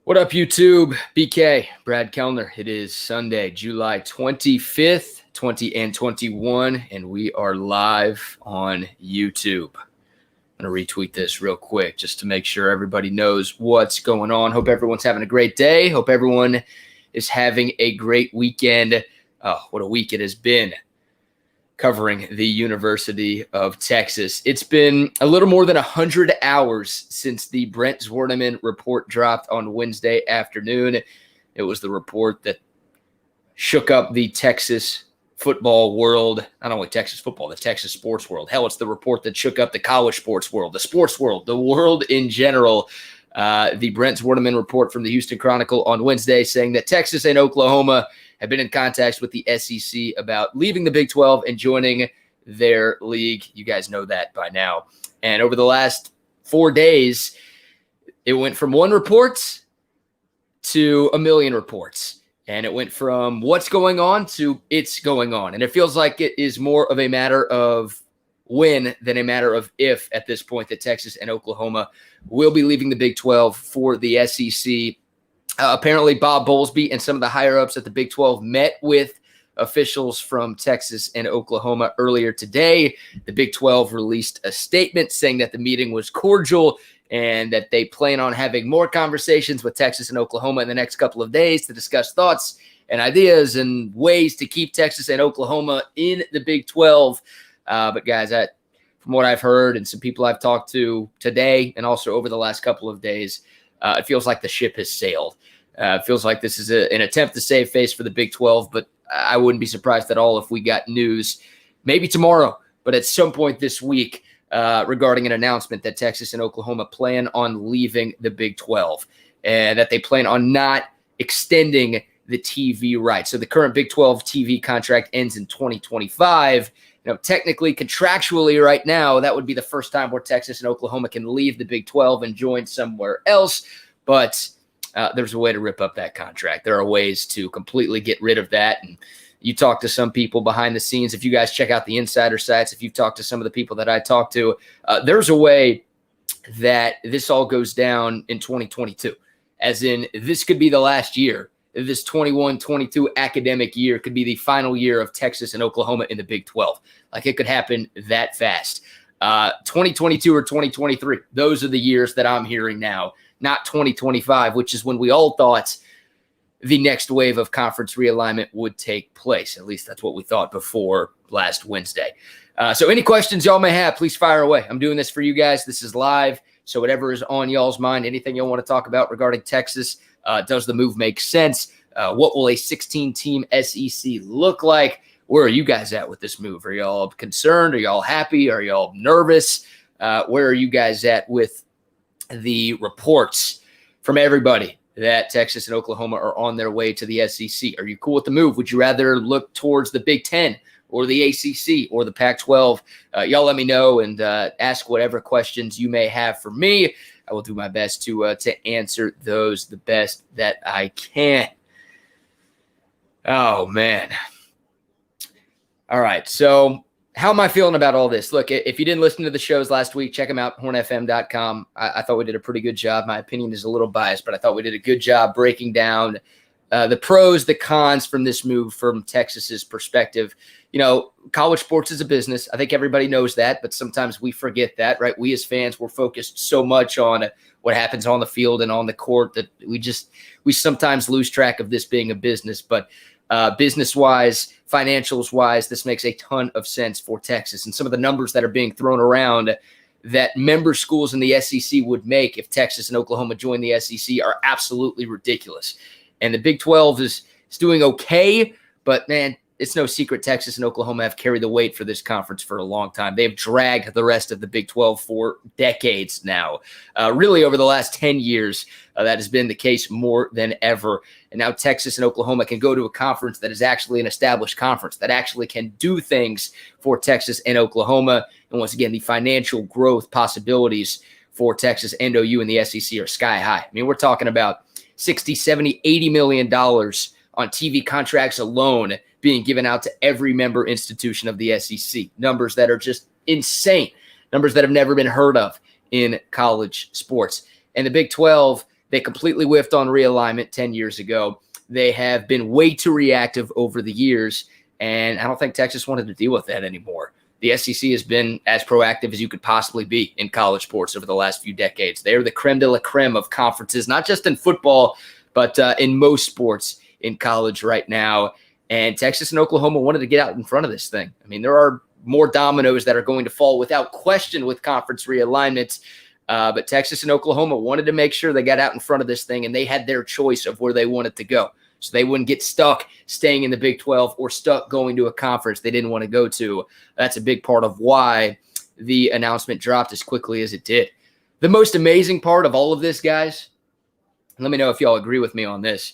What up, YouTube? BK, Brad Kellner. It is Sunday, July 25th, 2021, and we are live on YouTube. I'm going to retweet this real quick just to make sure everybody knows what's going on. Hope everyone's having a great day. Hope everyone is having a great weekend. Oh, what a week it has been covering the University of Texas. It's been a little more than 100 hours since the Brent Zwerneman report dropped on Wednesday afternoon. It was the report that shook up the Texas football world, not only Texas football, the Texas sports world. Hell, it's the report that shook up the college sports world, the sports world, the world in general. The Brent Zwerneman report from the Houston Chronicle on Wednesday saying that Texas and Oklahoma have been in contact with the SEC about leaving the Big 12 and joining their league. You guys know that by now. And over the last 4 days, it went from one report to a million reports. And it went from what's going on to it's going on. And it feels like it is more of a matter of when than a matter of if at this point that Texas and Oklahoma will be leaving the Big 12 for the SEC. Apparently, Bob Bowlesby and some of the higher-ups at the Big 12 met with officials from Texas and Oklahoma earlier today. The Big 12 released a statement saying that the meeting was cordial and that they plan on having more conversations with Texas and Oklahoma in the next couple of days to discuss thoughts and ideas and ways to keep Texas and Oklahoma in the Big 12. But guys, from what I've heard and some people I've talked to today and also over the last couple of days, it feels like the ship has sailed. It feels like this is an attempt to save face for the Big 12, but I wouldn't be surprised at all if we got news maybe tomorrow, but at some point this week regarding an announcement that Texas and Oklahoma plan on leaving the Big 12 and that they plan on not extending the TV rights. So the current Big 12 TV contract ends in 2025. Technically, contractually right now, that would be the first time where Texas and Oklahoma can leave the Big 12 and join somewhere else. But there's a way to rip up that contract. There are ways to completely get rid of that. And you talk to some people behind the scenes. If you guys check out the insider sites, if you've talked to some of the people that I talked to, there's a way that this all goes down in 2022. As in, this could be the last year. This 21-22 academic year could be the final year of Texas and Oklahoma in the Big 12. Like, it could happen that fast. 2022 or 2023, those are the years that I'm hearing now, not 2025, which is when we all thought the next wave of conference realignment would take place. At least that's what we thought before last Wednesday. So any questions y'all may have, please fire away. I'm doing this for you guys. This is live. So whatever is on y'all's mind, anything y'all want to talk about regarding Texas, does the move make sense? What will a 16-team SEC look like? Where are you guys at with this move? Are y'all concerned? Are y'all happy? Are y'all nervous? Where are you guys at with the reports from everybody that Texas and Oklahoma are on their way to the SEC? Are you cool with the move? Would you rather look towards the Big 10 or the ACC or the Pac-12? Y'all let me know and ask whatever questions you may have for me. I will do my best to answer those the best that I can. Oh, man. All right, so how am I feeling about all this? Look, if you didn't listen to the shows last week, check them out, hornfm.com. I thought we did a pretty good job. My opinion is a little biased, but I thought we did a good job breaking down the pros, the cons from this move from Texas's perspective. College sports is a business. I think everybody knows that, but sometimes we forget that, right? We as fans, we're focused so much on what happens on the field and on the court that we sometimes lose track of this being a business. But business-wise, financials-wise, this makes a ton of sense for Texas. And some of the numbers that are being thrown around that member schools in the SEC would make if Texas and Oklahoma join the SEC are absolutely ridiculous. And the Big 12 is doing okay, but, man, it's no secret Texas and Oklahoma have carried the weight for this conference for a long time. They've dragged the rest of the Big 12 for decades now. Really, over the last 10 years, that has been the case more than ever. And now Texas and Oklahoma can go to a conference that is actually an established conference, that actually can do things for Texas and Oklahoma. And once again, the financial growth possibilities for Texas and OU in the SEC are sky high. I mean, we're talking about $60, $70, $80 million on TV contracts alone being given out to every member institution of the SEC. Numbers that are just insane. Numbers that have never been heard of in college sports. And the Big 12, They completely whiffed on realignment 10 years ago. They have been way too reactive over the years, and I don't think Texas wanted to deal with that anymore. The SEC has been as proactive as you could possibly be in college sports over the last few decades. They're the creme de la creme of conferences, not just in football, but in most sports in college right now. And Texas and Oklahoma wanted to get out in front of this thing. I mean, there are more dominoes that are going to fall without question with conference realignments. But Texas and Oklahoma wanted to make sure they got out in front of this thing, and they had their choice of where they wanted to go. So they wouldn't get stuck staying in the Big 12 or stuck going to a conference they didn't want to go to. That's a big part of why the announcement dropped as quickly as it did. The most amazing part of all of this, guys, let me know if y'all agree with me on this.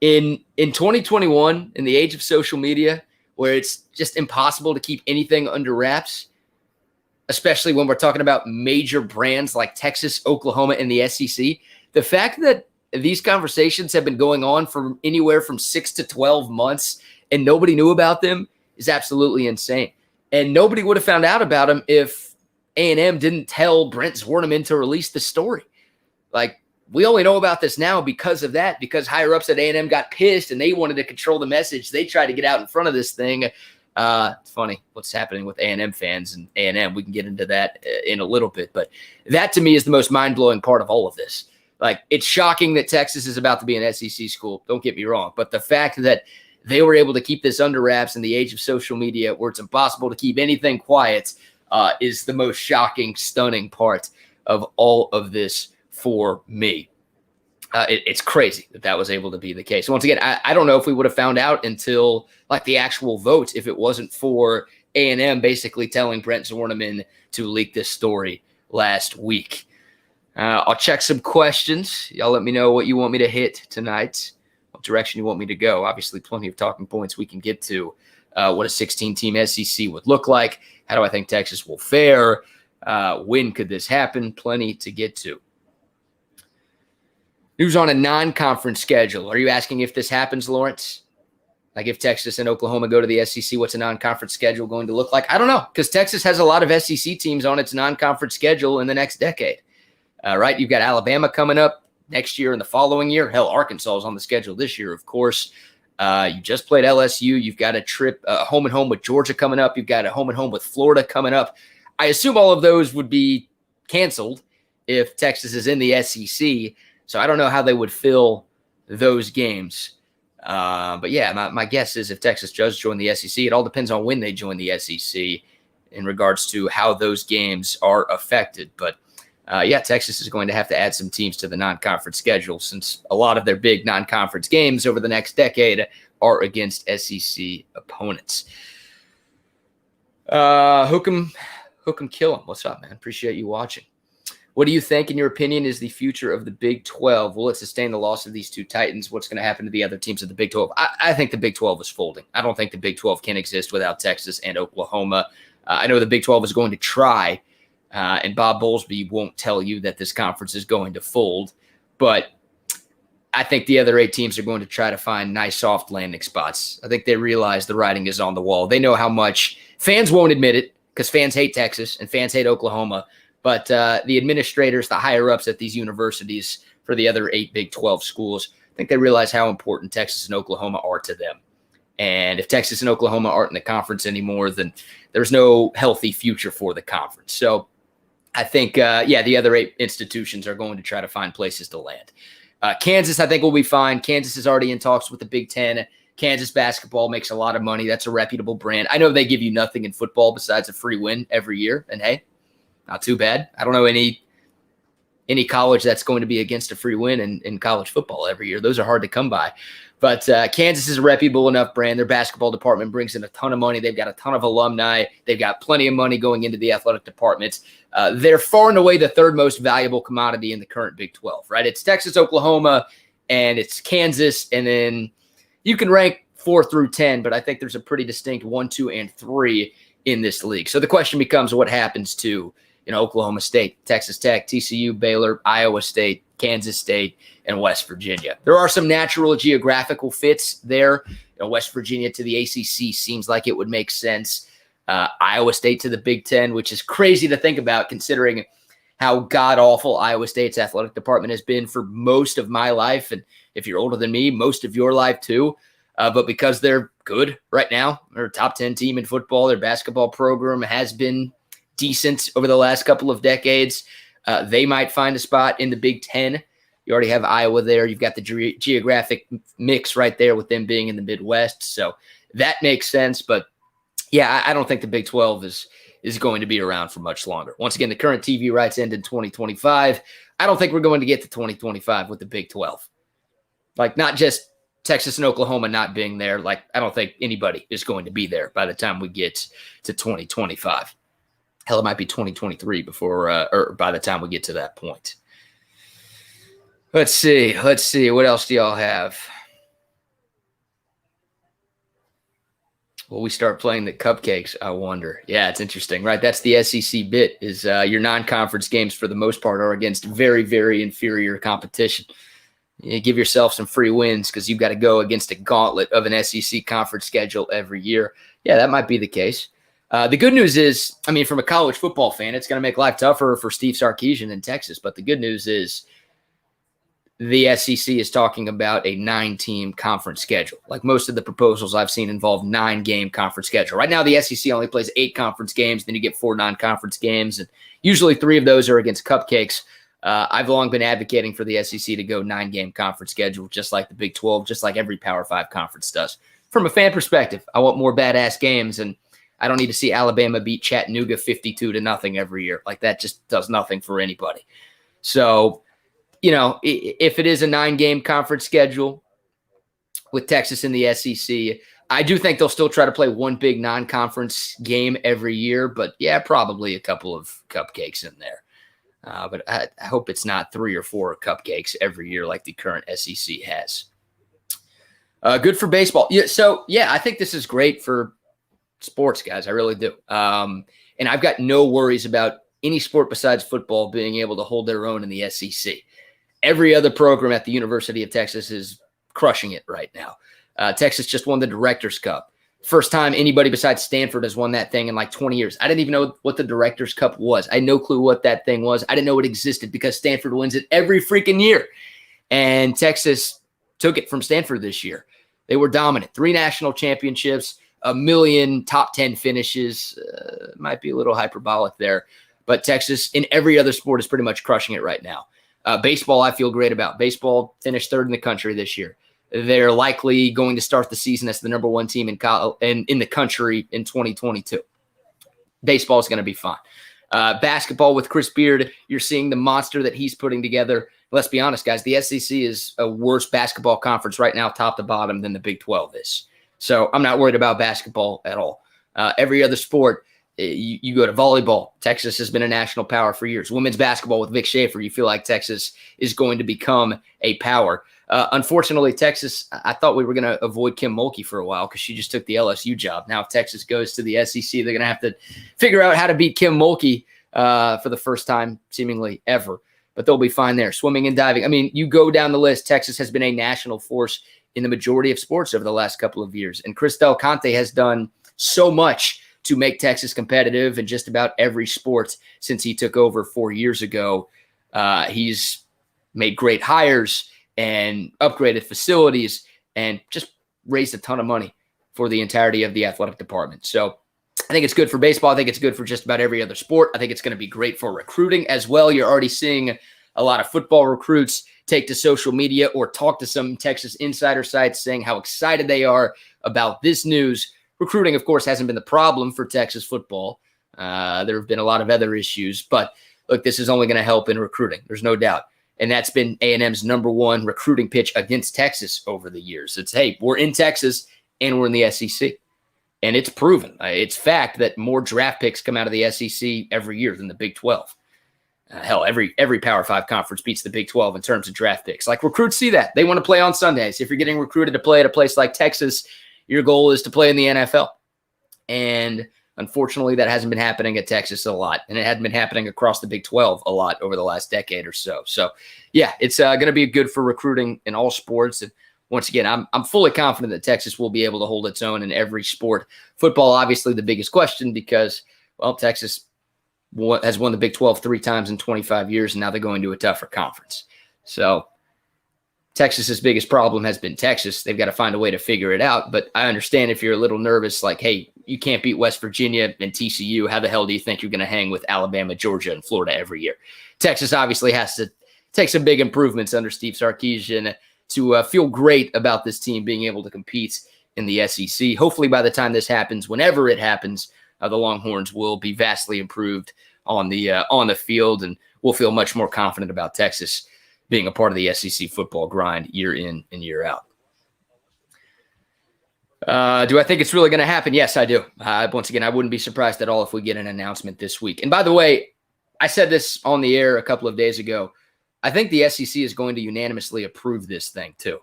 In 2021, in the age of social media, where it's just impossible to keep anything under wraps, especially when we're talking about major brands like Texas, Oklahoma, and the SEC, the fact that these conversations have been going on for anywhere from 6 to 12 months and nobody knew about them is absolutely insane. And nobody would have found out about them if A&M didn't tell Brent Zwerneman to release the story. Like, we only know about this now because of that, because higher-ups at A&M got pissed and they wanted to control the message. They tried to get out in front of this thing. It's funny what's happening with A&M fans and A&M. We can get into that in a little bit. But that, to me, is the most mind-blowing part of all of this. Like, it's shocking that Texas is about to be an SEC school. Don't get me wrong. But the fact that they were able to keep this under wraps in the age of social media where it's impossible to keep anything quiet is the most shocking, stunning part of all of this for me. It's crazy that was able to be the case. Once again, I don't know if we would have found out until like the actual vote if it wasn't for A&M basically telling Brent Zwerneman to leak this story last week. I'll check some questions. Y'all let me know what you want me to hit tonight, what direction you want me to go. Obviously, plenty of talking points we can get to. What a 16-team SEC would look like. How do I think Texas will fare? When could this happen? Plenty to get to. News on a non-conference schedule. Are you asking if this happens, Lawrence? Like if Texas and Oklahoma go to the SEC, what's a non-conference schedule going to look like? I don't know, because Texas has a lot of SEC teams on its non-conference schedule in the next decade. Right? You've got Alabama coming up next year and the following year. Hell, Arkansas is on the schedule this year, of course. You just played LSU. You've got a trip home and home with Georgia coming up. You've got a home and home with Florida coming up. I assume all of those would be canceled if Texas is in the SEC. So I don't know how they would fill those games. But yeah, my guess is if Texas does join the SEC, it all depends on when they join the SEC in regards to how those games are affected. But yeah, Texas is going to have to add some teams to the non-conference schedule since a lot of their big non-conference games over the next decade are against SEC opponents. Hook 'em, kill 'em. What's up, man? Appreciate you watching. What do you think, in your opinion, is the future of the Big 12? Will it sustain the loss of these two Titans? What's going to happen to the other teams of the Big 12? I think the Big 12 is folding. I don't think the Big 12 can exist without Texas and Oklahoma. I know the Big 12 is going to try, and Bob Bowlesby won't tell you that this conference is going to fold, but I think the other 8 teams are going to try to find nice soft landing spots. I think they realize the writing is on the wall. They know how much fans won't admit it because fans hate Texas and fans hate Oklahoma. But the administrators, the higher-ups at these universities for the other 8 Big 12 schools, I think they realize how important Texas and Oklahoma are to them. And if Texas and Oklahoma aren't in the conference anymore, then there's no healthy future for the conference. So I think, yeah, the other 8 institutions are going to try to find places to land. Kansas, I think, will be fine. Kansas is already in talks with the Big Ten. Kansas basketball makes a lot of money. That's a reputable brand. I know they give you nothing in football besides a free win every year. And, hey, not too bad. I don't know any college that's going to be against a free win in college football every year. Those are hard to come by. But Kansas is a reputable enough brand. Their basketball department brings in a ton of money. They've got a ton of alumni. They've got plenty of money going into the athletic departments. They're far and away the 3rd most valuable commodity in the current Big 12, right? It's Texas, Oklahoma, and it's Kansas. And then you can rank 4 through 10, but I think there's a pretty distinct 1, 2, and 3 in this league. So the question becomes what happens to Oklahoma State, Texas Tech, TCU, Baylor, Iowa State, Kansas State, and West Virginia. There are some natural geographical fits there. West Virginia to the ACC seems like it would make sense. Iowa State to the Big Ten, which is crazy to think about considering how god-awful Iowa State's athletic department has been for most of my life. And if you're older than me, most of your life too. But because they're good right now, they're a top 10 team in football. Their basketball program has been decent over the last couple of decades. They might find a spot in the Big Ten. You already have Iowa there. You've got the geographic mix right there with them being in the Midwest. So that makes sense. But yeah, I don't think the Big 12 is going to be around for much longer. Once again, the current TV rights end in 2025. I don't think we're going to get to 2025 with the Big 12. Like, not just Texas and Oklahoma not being there. Like, I don't think anybody is going to be there by the time we get to 2025. Hell, it might be 2023 before or by the time we get to that point. Let's see. What else do y'all have? Will we start playing the cupcakes? I wonder. Yeah, it's interesting, right? That's the SEC bit is your non-conference games for the most part are against very, very inferior competition. You give yourself some free wins because you've got to go against a gauntlet of an SEC conference schedule every year. Yeah, that might be the case. The good news is, I mean, from a college football fan, it's going to make life tougher for Steve Sarkisian in Texas. But the good news is the SEC is talking about a 9-team conference schedule. Like most of the proposals I've seen involve 9-game conference schedule. Right now, the SEC only plays 8 conference games. Then you get 4 non-conference games. And usually 3 of those are against cupcakes. I've long been advocating for the SEC to go 9-game conference schedule, just like the Big 12, just like every Power 5 conference does. From a fan perspective, I want more badass games, and I don't need to see Alabama beat Chattanooga 52-0 every year. Like, that just does nothing for anybody. So, you know, if it is a 9-game conference schedule with Texas in the SEC, I do think they'll still try to play one big non-conference game every year, but yeah, probably a couple of cupcakes in there. But I hope it's not 3 or 4 cupcakes every year like the current SEC has. Good for baseball. Yeah, so, yeah, I think this is great for sports, guys. I really do. And I've got no worries about any sport besides football being able to hold their own in the SEC. Every other program at the University of Texas is crushing it right now. Texas just won the Directors Cup. First time anybody besides Stanford has won that thing in like 20 years. I didn't even know what the Directors Cup was. I had no clue what that thing was. I didn't know it existed because Stanford wins it every freaking year. And Texas took it from Stanford this year. They were dominant. 3 national championships, 1 million top 10 finishes. Might be a little hyperbolic there. But Texas in every other sport is pretty much crushing it right now. Baseball, I feel great about. Baseball finished 3rd in the country this year. They're likely going to start the season as the number 1 team in the country in 2022. Baseball is going to be fun. Basketball with Chris Beard, you're seeing the monster that he's putting together. Let's be honest, guys. The SEC is a worse basketball conference right now, top to bottom, than the Big 12 is. So I'm not worried about basketball at all. Every other sport, you go to volleyball. Texas has been a national power for years. Women's basketball with Vic Schaefer, you feel like Texas is going to become a power. Unfortunately, Texas, I thought we were going to avoid Kim Mulkey for a while because she just took the LSU job. Now, if Texas goes to the SEC, they're going to have to figure out how to beat Kim Mulkey for the first time, seemingly ever. But they'll be fine there. Swimming and diving. I mean, you go down the list. Texas has been a national force in the majority of sports over the last couple of years. And Chris Del Conte has done so much to make Texas competitive in just about every sport since he took over 4 years ago. He's made great hires and upgraded facilities and just raised a ton of money for the entirety of the athletic department. So I think it's good for baseball. I think it's good for just about every other sport. I think it's going to be great for recruiting as well. You're already seeing a lot of football recruits take to social media or talk to some Texas insider sites saying how excited they are about this news. Recruiting, of course, hasn't been the problem for Texas football. There have been a lot of other issues, but look, this is only going to help in recruiting. There's no doubt. And that's been A&M's number 1 recruiting pitch against Texas over the years. It's, hey, we're in Texas and we're in the SEC. And it's proven. It's fact that more draft picks come out of the SEC every year than the Big 12. Hell, every Power 5 conference beats the Big 12 in terms of draft picks. Like, recruits see that. They want to play on Sundays. If you're getting recruited to play at a place like Texas, your goal is to play in the NFL. And unfortunately, that hasn't been happening at Texas a lot. And it hadn't been happening across the Big 12 a lot over the last decade or so. So, yeah, it's going to be good for recruiting in all sports. And once again, I'm fully confident that Texas will be able to hold its own in every sport. Football, obviously, the biggest question because, well, Texas has won the Big 12 3 times in 25 years, and now they're going to a tougher conference. So Texas's biggest problem has been Texas. They've got to find a way to figure it out. But I understand if you're a little nervous, like, hey, you can't beat West Virginia and TCU. How the hell do you think you're going to hang with Alabama, Georgia, and Florida every year? Texas obviously has to take some big improvements under Steve Sarkisian to feel great about this team being able to compete in the SEC. Hopefully by the time this happens, whenever it happens, the Longhorns will be vastly improved on the field, and we'll feel much more confident about Texas being a part of the SEC football grind year in and year out. Do I think it's really going to happen? Yes, I do. Once again, I wouldn't be surprised at all if we get an announcement this week. And by the way, I said this on the air a couple of days ago. I think the SEC is going to unanimously approve this thing too.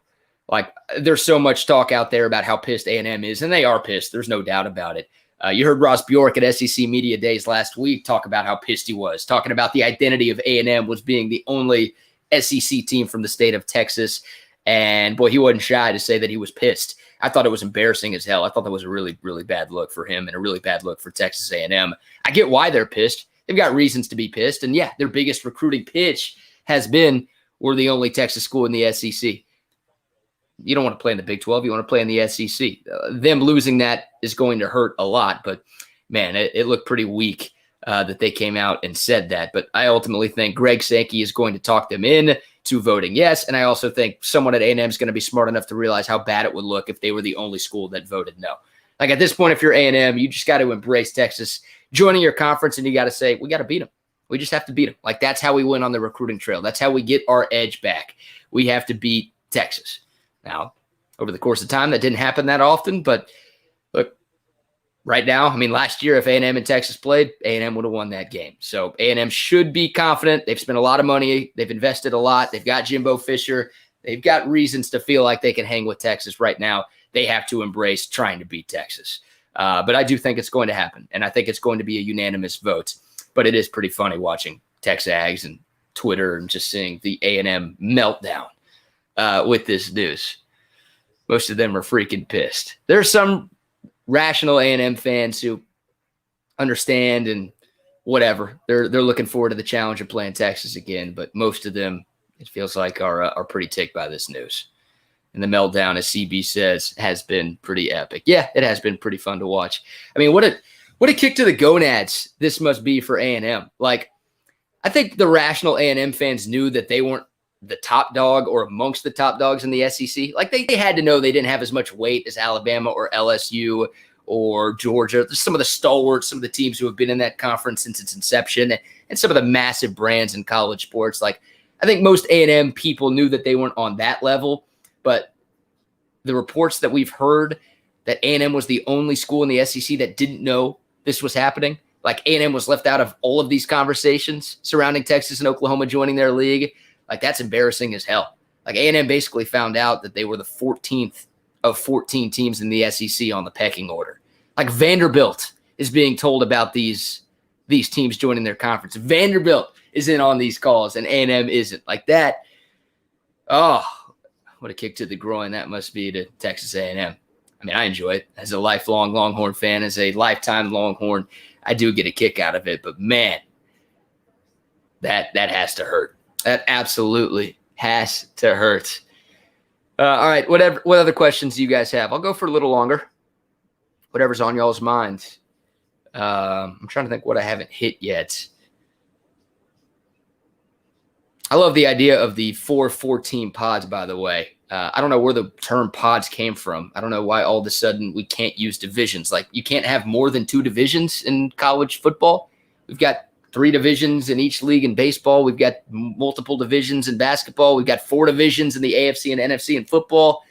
Like, there's so much talk out there about how pissed A&M is, and they are pissed. There's no doubt about it. You heard Ross Bjork at SEC Media Days last week talk about how pissed he was, talking about the identity of A&M was being the only SEC team from the state of Texas. And boy, he wasn't shy to say that he was pissed. I thought it was embarrassing as hell. I thought that was a really, really bad look for him and a really bad look for Texas A&M. I get why they're pissed. They've got reasons to be pissed. And yeah, their biggest recruiting pitch has been, we're the only Texas school in the SEC. You don't want to play in the Big 12. You want to play in the SEC. Them losing that is going to hurt a lot. But, man, it looked pretty weak that they came out and said that. But I ultimately think Greg Sankey is going to talk them in to voting yes. And I also think someone at A&M is going to be smart enough to realize how bad it would look if they were the only school that voted no. Like, at this point, if you're A&M, you just got to embrace Texas joining your conference, and you got to say, we got to beat them. We just have to beat them. Like, that's how we win on the recruiting trail. That's how we get our edge back. We have to beat Texas. Now, over the course of time, that didn't happen that often, but look, right now, I mean, last year, if A&M and Texas played, A&M would have won that game. So A&M should be confident. They've spent a lot of money. They've invested a lot. They've got Jimbo Fisher. They've got reasons to feel like they can hang with Texas right now. They have to embrace trying to beat Texas. But I do think it's going to happen, and I think it's going to be a unanimous vote. But it is pretty funny watching Texags and Twitter and just seeing the A&M meltdown with this news. Most of them are freaking pissed. There are some rational A&M fans who understand and whatever. They're looking forward to the challenge of playing Texas again, but most of them, it feels like, are pretty ticked by this news. And the meltdown, as CB says, has been pretty epic. Yeah, it has been pretty fun to watch. I mean, what a kick to the gonads this must be for A&M. Like, I think the rational A&M fans knew that they weren't the top dog or amongst the top dogs in the SEC. Like, they had to know they didn't have as much weight as Alabama or LSU or Georgia. Some of the stalwarts, some of the teams who have been in that conference since its inception, and some of the massive brands in college sports. Like, I think most A&M people knew that they weren't on that level, but the reports that we've heard that A&M was the only school in the SEC that didn't know this was happening, like A&M was left out of all of these conversations surrounding Texas and Oklahoma joining their league, like, that's embarrassing as hell. Like, A&M basically found out that they were the 14th of 14 teams in the SEC on the pecking order. Like, Vanderbilt is being told about these teams joining their conference. Vanderbilt is in on these calls, and A&M isn't. Like, that, oh, what a kick to the groin that must be to Texas A&M. I mean, I enjoy it. As a lifelong Longhorn fan, as a lifetime Longhorn, I do get a kick out of it. But, man, that has to hurt. That absolutely has to hurt. All right, what other questions do you guys have? I'll go for a little longer. Whatever's on y'all's minds. I'm trying to think what I haven't hit yet. I love the idea of the 4-14 pods, by the way. I don't know where the term pods came from. I don't know why all of a sudden we can't use divisions. Like, you can't have more than 2 divisions in college football. We've got 3 divisions in each league in baseball. We've got multiple divisions in basketball. We've got 4 divisions in the AFC and NFC in football.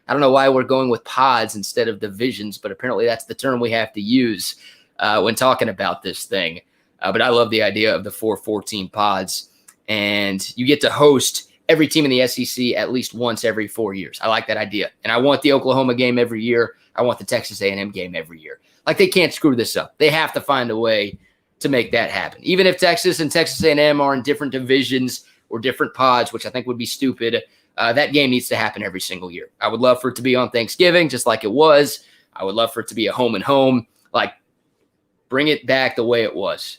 I don't know why we're going with pods instead of divisions, but apparently that's the term we have to use when talking about this thing. But I love the idea of the 4-14 pods. And you get to host every team in the SEC at least once every 4 years. I like that idea. And I want the Oklahoma game every year. I want the Texas A&M game every year. Like, they can't screw this up. They have to find a way to make that happen. Even if Texas and Texas A&M are in different divisions or different pods, which I think would be stupid, that game needs to happen every single year. I would love for it to be on Thanksgiving, just like it was. I would love for it to be a home and home. Like, bring it back the way it was.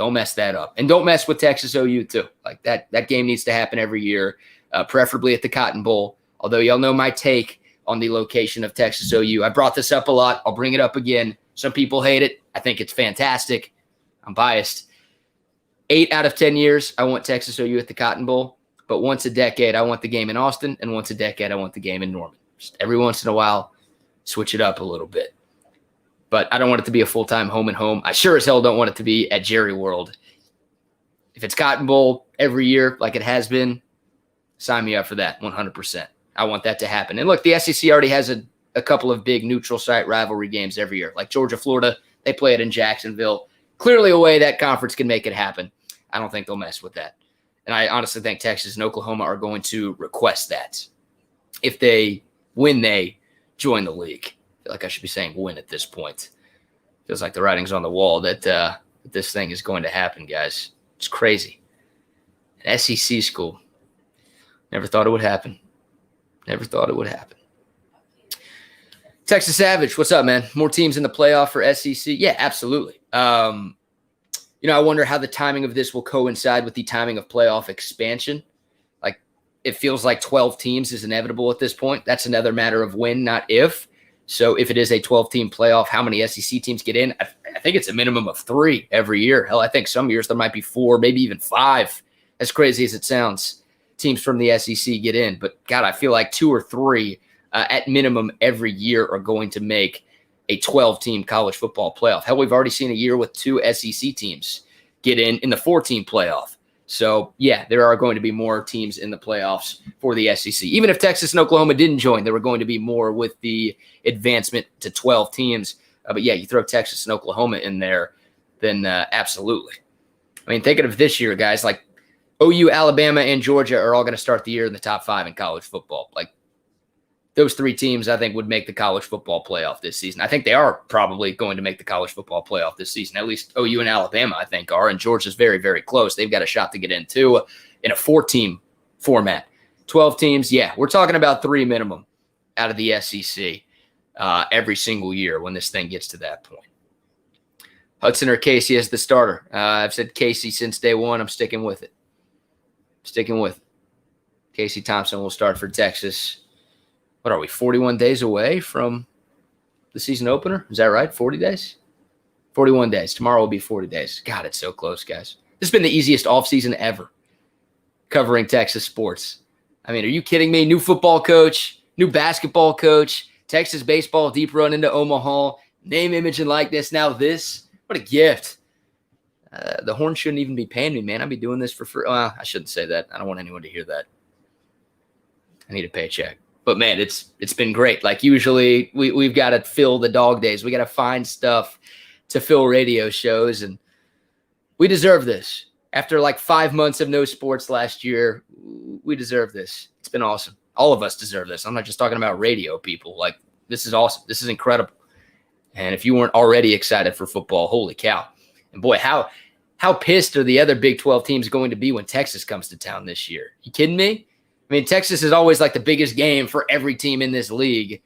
Don't mess that up. And don't mess with Texas OU too. Like that game needs to happen every year, preferably at the Cotton Bowl. Although y'all know my take on the location of Texas OU. I brought this up a lot. I'll bring it up again. Some people hate it. I think it's fantastic. I'm biased. 8 out of 10 years, I want Texas OU at the Cotton Bowl. But once a decade, I want the game in Austin. And once a decade, I want the game in Norman. Just every once in a while, switch it up a little bit. But I don't want it to be a full-time home and home. I sure as hell don't want it to be at Jerry World. If it's Cotton Bowl every year like it has been, sign me up for that 100%. I want that to happen. And look, the SEC already has a couple of big neutral site rivalry games every year. Like Georgia, Florida, they play it in Jacksonville. Clearly a way that conference can make it happen. I don't think they'll mess with that. And I honestly think Texas and Oklahoma are going to request that. If they win, they join the league. I feel like I should be saying win at this point. Feels like the writing's on the wall that this thing is going to happen, guys. It's crazy. An SEC school. Never thought it would happen. Never thought it would happen. Texas Savage, what's up, man? More teams in the playoff for SEC? Yeah, absolutely. I wonder how the timing of this will coincide with the timing of playoff expansion. Like, it feels like 12 teams is inevitable at this point. That's another matter of when, not if. So if it is a 12-team playoff, how many SEC teams get in? I think it's a minimum of 3 every year. Hell, I think some years there might be 4, maybe even 5. As crazy as it sounds, teams from the SEC get in. But, God, I feel like 2 or 3 at minimum every year are going to make a 12-team college football playoff. Hell, we've already seen a year with 2 SEC teams get in the 4-team playoff. So, yeah, there are going to be more teams in the playoffs for the SEC. Even if Texas and Oklahoma didn't join, there were going to be more with the advancement to 12 teams. But, yeah, you throw Texas and Oklahoma in there, then absolutely. I mean, thinking of this year, guys, like OU, Alabama, and Georgia are all going to start the year in the top 5 in college football. Like, those 3 teams, I think, would make the college football playoff this season. I think they are probably going to make the college football playoff this season. At least OU and Alabama, I think, are. And Georgia's very, very close. They've got a shot to get in, too, in a 4-team format. 12 teams, yeah, we're talking about 3 minimum out of the SEC every single year when this thing gets to that point. Hudson or Casey as the starter. I've said Casey since day one. I'm sticking with it. Casey Thompson will start for Texas. What are we, 41 days away from the season opener? Is that right? 40 days? 41 days. Tomorrow will be 40 days. God, it's so close, guys. This has been the easiest offseason ever covering Texas sports. I mean, are you kidding me? New football coach, new basketball coach, Texas baseball deep run into Omaha, name, image, and likeness. Now this. What a gift. The Horns shouldn't even be paying me, man. I'd be doing this for free. I shouldn't say that. I don't want anyone to hear that. I need a paycheck. But, man, it's been great. Like, usually we've got to fill the dog days. We got to find stuff to fill radio shows, and we deserve this. After, like, 5 months of no sports last year, we deserve this. It's been awesome. All of us deserve this. I'm not just talking about radio people. Like, this is awesome. This is incredible. And if you weren't already excited for football, holy cow. And, boy, how pissed are the other Big 12 teams going to be when Texas comes to town this year? You kidding me? I mean, Texas is always like the biggest game for every team in this league,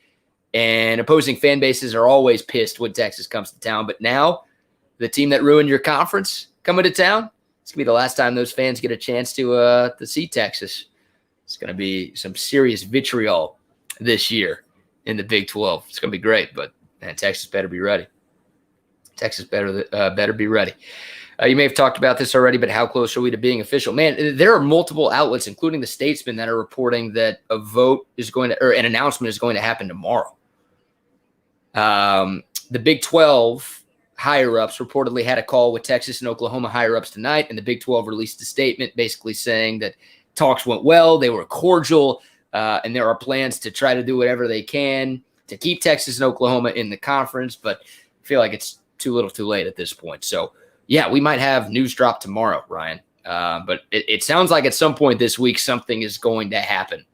and opposing fan bases are always pissed when Texas comes to town. But now, the team that ruined your conference coming to town, it's going to be the last time those fans get a chance to see Texas. It's going to be some serious vitriol this year in the Big 12. It's going to be great, but man, Texas better be ready. Texas better be ready. You may have talked about this already, but how close are we to being official? Man, there are multiple outlets, including the Statesman, that are reporting that a vote is going to, or an announcement is going to happen tomorrow. The Big 12 higher-ups reportedly had a call with Texas and Oklahoma higher-ups tonight, and the Big 12 released a statement basically saying that talks went well, they were cordial, and there are plans to try to do whatever they can to keep Texas and Oklahoma in the conference, but I feel like it's too little too late at this point. So, yeah, we might have news drop tomorrow, Ryan. But it sounds like at some point this week something is going to happen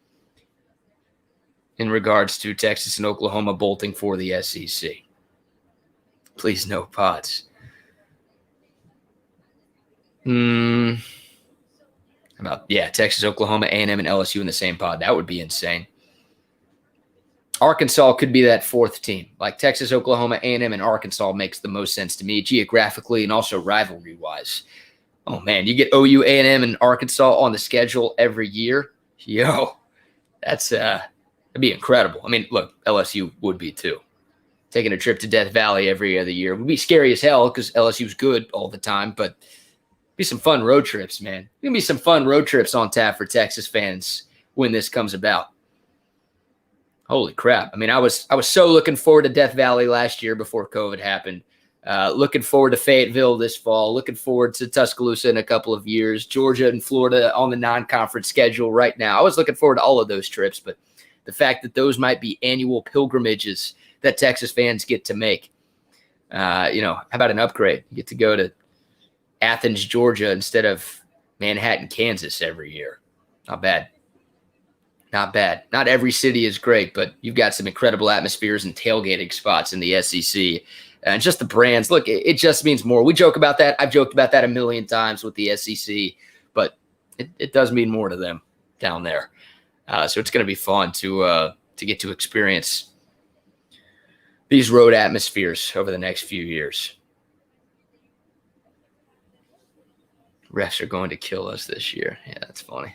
in regards to Texas and Oklahoma bolting for the SEC. Please no pods. Texas, Oklahoma, A&M, and LSU in the same pod. That would be insane. Arkansas could be that fourth team. Like Texas, Oklahoma, A&M, and Arkansas makes the most sense to me geographically and also rivalry-wise. Oh, man, you get OU, A&M, and Arkansas on the schedule every year. Yo, that'd be incredible. I mean, look, LSU would be too. Taking a trip to Death Valley every other year would be scary as hell because LSU's good all the time, but be some fun road trips, man. There's going to be some fun road trips on tap for Texas fans when this comes about. Holy crap. I mean, I was so looking forward to Death Valley last year before COVID happened. Looking forward to Fayetteville this fall. Looking forward to Tuscaloosa in a couple of years. Georgia and Florida on the non-conference schedule right now. I was looking forward to all of those trips, but the fact that those might be annual pilgrimages that Texas fans get to make. How about an upgrade? You get to go to Athens, Georgia instead of Manhattan, Kansas every year. Not bad. Not bad. Not every city is great, but you've got some incredible atmospheres and tailgating spots in the SEC. And just the brands. Look, it just means more. We joke about that. I've joked about that a million times with the SEC, but it does mean more to them down there. So it's going to be fun to get to experience these road atmospheres over the next few years. Refs are going to kill us this year. Yeah, that's funny.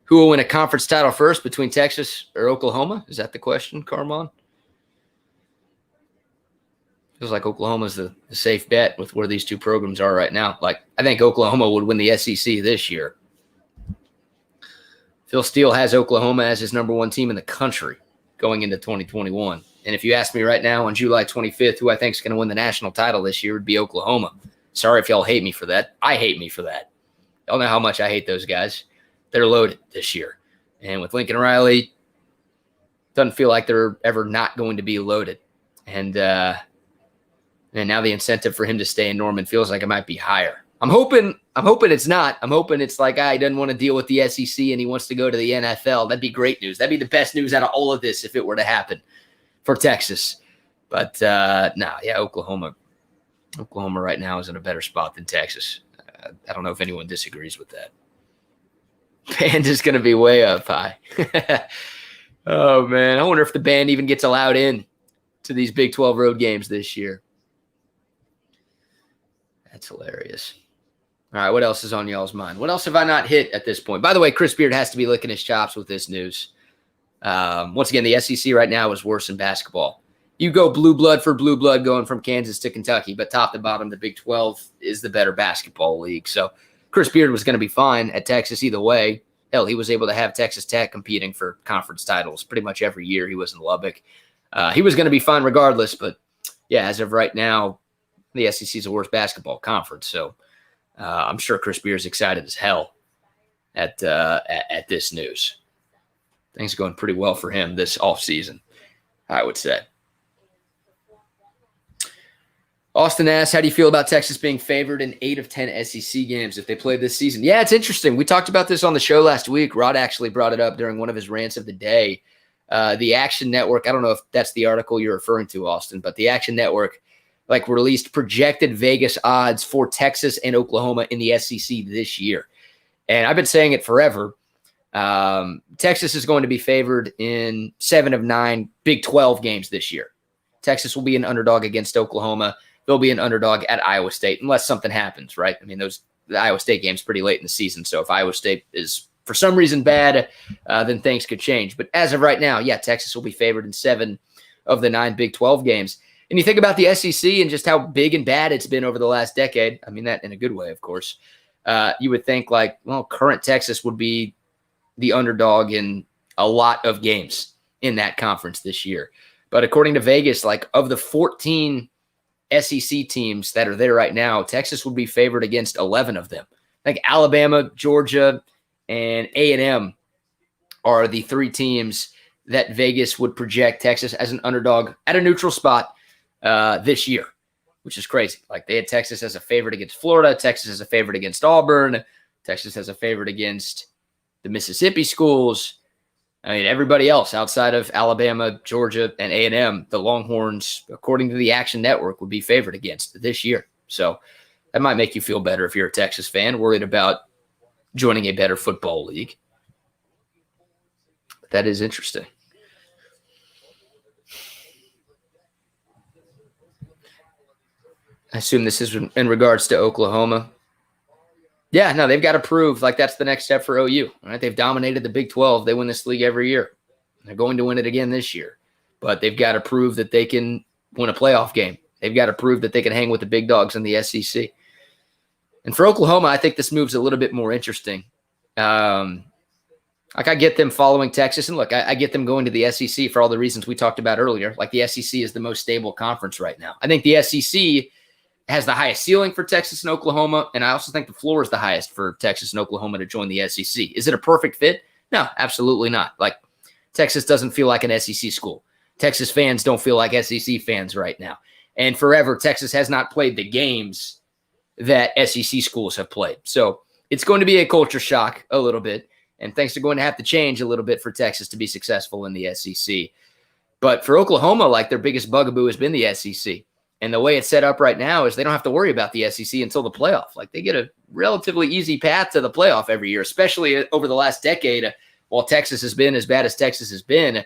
Who will win a conference title first between Texas or Oklahoma? Is that the question, Carmon? Feels like Oklahoma's the safe bet with where these two programs are right now. Like, I think Oklahoma would win the SEC this year. Phil Steele has Oklahoma as his number one team in the country going into 2021. And if you ask me right now on July 25th who I think is going to win the national title this year, it would be Oklahoma. Sorry if y'all hate me for that. I hate me for that. Y'all know how much I hate those guys. They're loaded this year. And with Lincoln Riley, doesn't feel like they're ever not going to be loaded. And now the incentive for him to stay in Norman feels like it might be higher. I'm hoping it's not. I'm hoping it's like he doesn't want to deal with the SEC and he wants to go to the NFL. That'd be great news. That'd be the best news out of all of this if it were to happen for Texas. But Oklahoma right now is in a better spot than Texas. I don't know if anyone disagrees with that. Band is going to be way up high. Oh, man. I wonder if the band even gets allowed in to these Big 12 road games this year. That's hilarious. All right, what else is on y'all's mind? What else have I not hit at this point? By the way, Chris Beard has to be licking his chops with this news. Once again, the SEC right now is worse in basketball. You go blue blood for blue blood going from Kansas to Kentucky, but top to bottom, the Big 12 is the better basketball league. So Chris Beard was going to be fine at Texas either way. Hell, he was able to have Texas Tech competing for conference titles pretty much every year he was in Lubbock. He was going to be fine regardless, but yeah, as of right now, the SEC is the worst basketball conference. So I'm sure Chris Beard is excited as hell at this news. Things are going pretty well for him this offseason, I would say. Austin asks, how do you feel about Texas being favored in 8 of 10 SEC games if they play this season? Yeah, it's interesting. We talked about this on the show last week. Rod actually brought it up during one of his rants of the day. The Action Network, I don't know if that's the article you're referring to, Austin, but the Action Network released projected Vegas odds for Texas and Oklahoma in the SEC this year. And I've been saying it forever. Texas is going to be favored in 7 of 9 Big 12 games this year. Texas will be an underdog against Oklahoma. They'll be an underdog at Iowa State unless something happens, right? I mean, the Iowa State game's pretty late in the season, so if Iowa State is for some reason bad, then things could change. But as of right now, yeah, Texas will be favored in 7 of the 9 Big 12 games. And you think about the SEC and just how big and bad it's been over the last decade. I mean, that in a good way, of course. You would think current Texas would be the underdog in a lot of games in that conference this year. But according to Vegas, of the 14 SEC teams that are there right now, Texas would be favored against 11 of them. Alabama, Georgia, and A&M are the 3 teams that Vegas would project Texas as an underdog at a neutral spot this year, which is crazy. They had Texas as a favorite against Florida, Texas as a favorite against Auburn, Texas as a favorite against the Mississippi schools. I mean, everybody else outside of Alabama, Georgia, and A&M, the Longhorns, according to the Action Network, would be favored against this year. So that might make you feel better if you're a Texas fan worried about joining a better football league. But that is interesting. I assume this is in regards to Oklahoma. Yeah, no, they've got to prove like that's the next step for OU. Right? They've dominated the Big 12. They win this league every year. They're going to win it again this year. But they've got to prove that they can win a playoff game. They've got to prove that they can hang with the big dogs in the SEC. And for Oklahoma, I think this move's a little bit more interesting. Like I get them following Texas. And look, I get them going to the SEC for all the reasons we talked about earlier. Like the SEC is the most stable conference right now. I think the SEC has the highest ceiling for Texas and Oklahoma. And I also think the floor is the highest for Texas and Oklahoma to join the SEC. Is it a perfect fit? No, absolutely not. Like Texas doesn't feel like an SEC school. Texas fans don't feel like SEC fans right now. And forever, Texas has not played the games that SEC schools have played. So it's going to be a culture shock a little bit. And things are going to have to change a little bit for Texas to be successful in the SEC. But for Oklahoma, like their biggest bugaboo has been the SEC. And the way it's set up right now is they don't have to worry about the SEC until the playoff. Like they get a relatively easy path to the playoff every year, especially over the last decade. While Texas has been as bad as Texas has been,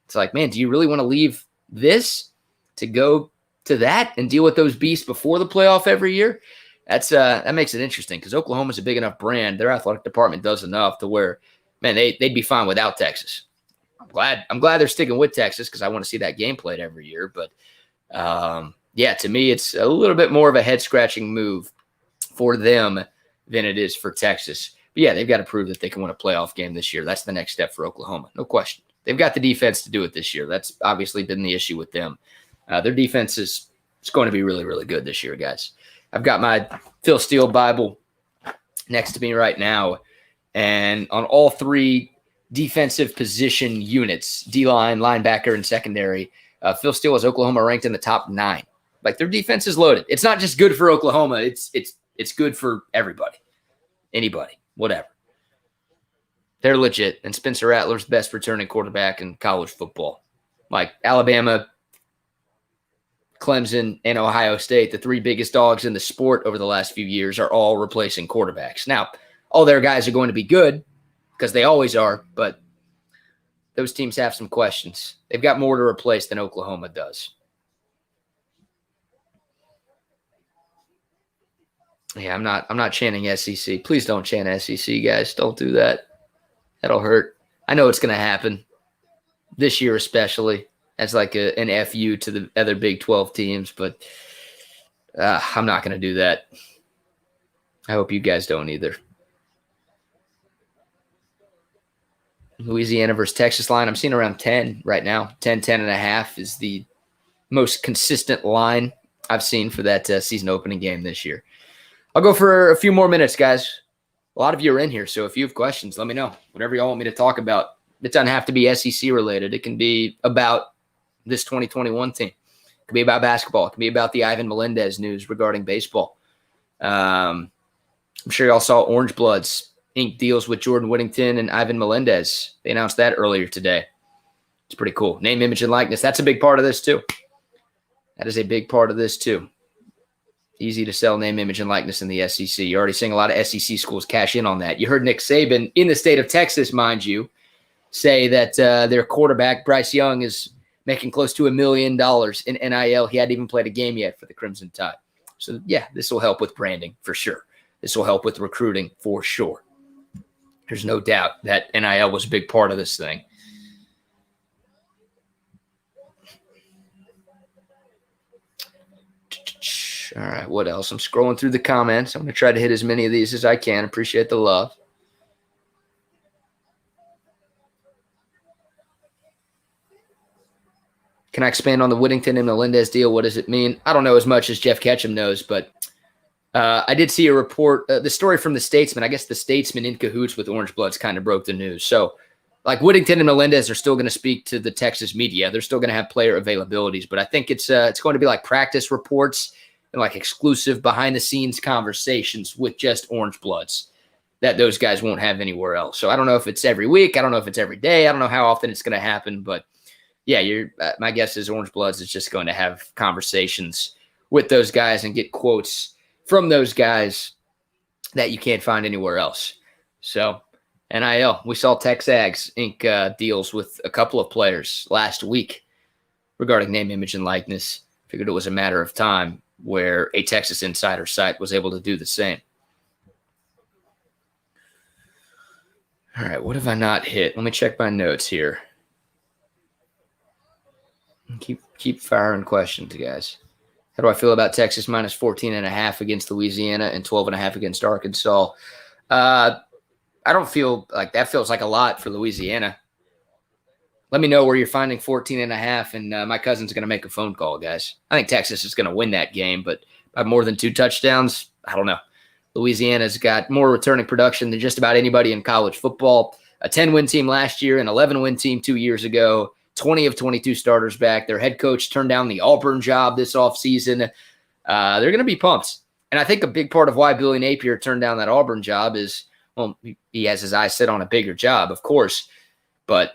it's like, man, do you really want to leave this to go to that and deal with those beasts before the playoff every year? That makes it interesting because Oklahoma's a big enough brand. Their athletic department does enough to where, man, they'd be fine without Texas. I'm glad they're sticking with Texas because I want to see that game played every year. But yeah, to me, it's a little bit more of a head-scratching move for them than it is for Texas. But yeah, they've got to prove that they can win a playoff game this year. That's the next step for Oklahoma, no question. They've got the defense to do it this year. That's obviously been the issue with them. Their defense is going to be really, really good this year, guys. I've got my Phil Steele Bible next to me right now. And on all three defensive position units, D-line, linebacker, and secondary, Phil Steele has Oklahoma ranked in the top 9. Like their defense is loaded. It's not just good for Oklahoma. It's good for everybody, anybody, whatever. They're legit. And Spencer Rattler's best returning quarterback in college football. Like Alabama, Clemson, and Ohio State, the 3 biggest dogs in the sport over the last few years, are all replacing quarterbacks. Now, all their guys are going to be good because they always are, but those teams have some questions. They've got more to replace than Oklahoma does. Yeah, I'm not chanting SEC. Please don't chant SEC, guys. Don't do that. That'll hurt. I know it's going to happen this year, especially as like an FU to the other Big 12 teams, but I'm not going to do that. I hope you guys don't either. Louisiana versus Texas line. I'm seeing around 10 right now. 10.5 is the most consistent line I've seen for that season opening game this year. I'll go for a few more minutes, guys. A lot of you are in here, so if you have questions, let me know. Whatever y'all want me to talk about. It doesn't have to be SEC related. It can be about this 2021 team. It could be about basketball. It could be about the Ivan Melendez news regarding baseball. I'm sure y'all saw Orange Bloods ink deals with Jordan Whittington and Ivan Melendez. They announced that earlier today. It's pretty cool. Name, image, and likeness. That's a big part of this too. That is a big part of this too. Easy to sell name, image, and likeness in the SEC. You're already seeing a lot of SEC schools cash in on that. You heard Nick Saban in the state of Texas, mind you, say that their quarterback, Bryce Young, is making close to $1 million in NIL. He hadn't even played a game yet for the Crimson Tide. So, yeah, this will help with branding for sure. This will help with recruiting for sure. There's no doubt that NIL was a big part of this thing. All right, what else? I'm scrolling through the comments. I'm going to try to hit as many of these as I can. Appreciate the love. Can I expand on the Whittington and Melendez deal? What does it mean? I don't know as much as Jeff Ketchum knows, but I did see a report, the story from the Statesman. I guess the Statesman in cahoots with Orange Bloods kind of broke the news. So, like Whittington and Melendez are still going to speak to the Texas media. They're still going to have player availabilities, but I think it's going to be like practice reports and like exclusive behind-the-scenes conversations with just Orange Bloods that those guys won't have anywhere else. So I don't know if it's every week. I don't know if it's every day. I don't know how often it's going to happen. But, yeah, my guess is Orange Bloods is just going to have conversations with those guys and get quotes from those guys that you can't find anywhere else. So, NIL. We saw Texags ink deals with a couple of players last week regarding name, image, and likeness. Figured it was a matter of time. where a Texas Insider site was able to do the same. All right, what have I not hit? Let me check my notes here. Keep firing questions, guys. How do I feel about Texas minus 14.5 against Louisiana and 12.5 against Arkansas? I don't feel like that feels like a lot for Louisiana. Let me know where you're finding 14.5, and my cousin's going to make a phone call, guys. I think Texas is going to win that game, but by more than 2 touchdowns, I don't know. Louisiana's got more returning production than just about anybody in college football. A 10-win team last year, an 11-win team 2 years ago, 20 of 22 starters back. Their head coach turned down the Auburn job this offseason. They're going to be pumped. And I think a big part of why Billy Napier turned down that Auburn job is, well, he has his eyes set on a bigger job, of course. But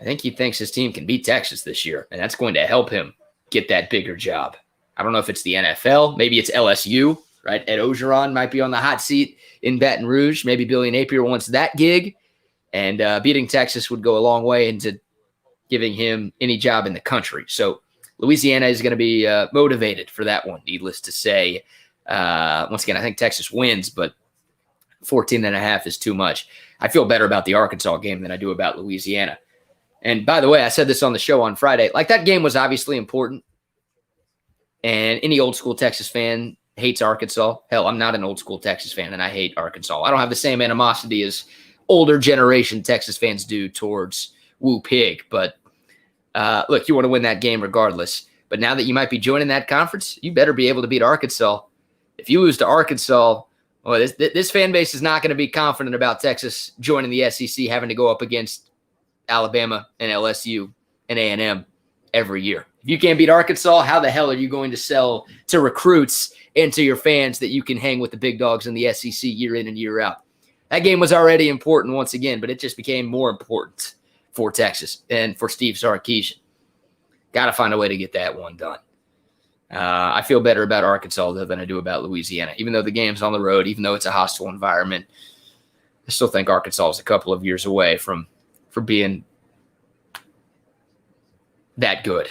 I think he thinks his team can beat Texas this year, and that's going to help him get that bigger job. I don't know if it's the NFL. Maybe it's LSU, right? Ed Ogeron might be on the hot seat in Baton Rouge. Maybe Billy Napier wants that gig, and beating Texas would go a long way into giving him any job in the country. So Louisiana is going to be motivated for that one, needless to say. Once again, I think Texas wins, but 14.5 is too much. I feel better about the Arkansas game than I do about Louisiana. And by the way, I said this on the show on Friday. Like, that game was obviously important. And any old school Texas fan hates Arkansas. Hell, I'm not an old school Texas fan, and I hate Arkansas. I don't have the same animosity as older generation Texas fans do towards Woo Pig. But look, you want to win that game regardless. But now that you might be joining that conference, you better be able to beat Arkansas. If you lose to Arkansas, well, this fan base is not going to be confident about Texas joining the SEC, having to go up against Alabama and LSU and A&M every year. If you can't beat Arkansas, how the hell are you going to sell to recruits and to your fans that you can hang with the big dogs in the SEC year in and year out? That game was already important once again, but it just became more important for Texas and for Steve Sarkisian. Got to find a way to get that one done. I feel better about Arkansas, though, than I do about Louisiana. Even though the game's on the road, even though it's a hostile environment, I still think Arkansas is a couple of years away from being that good.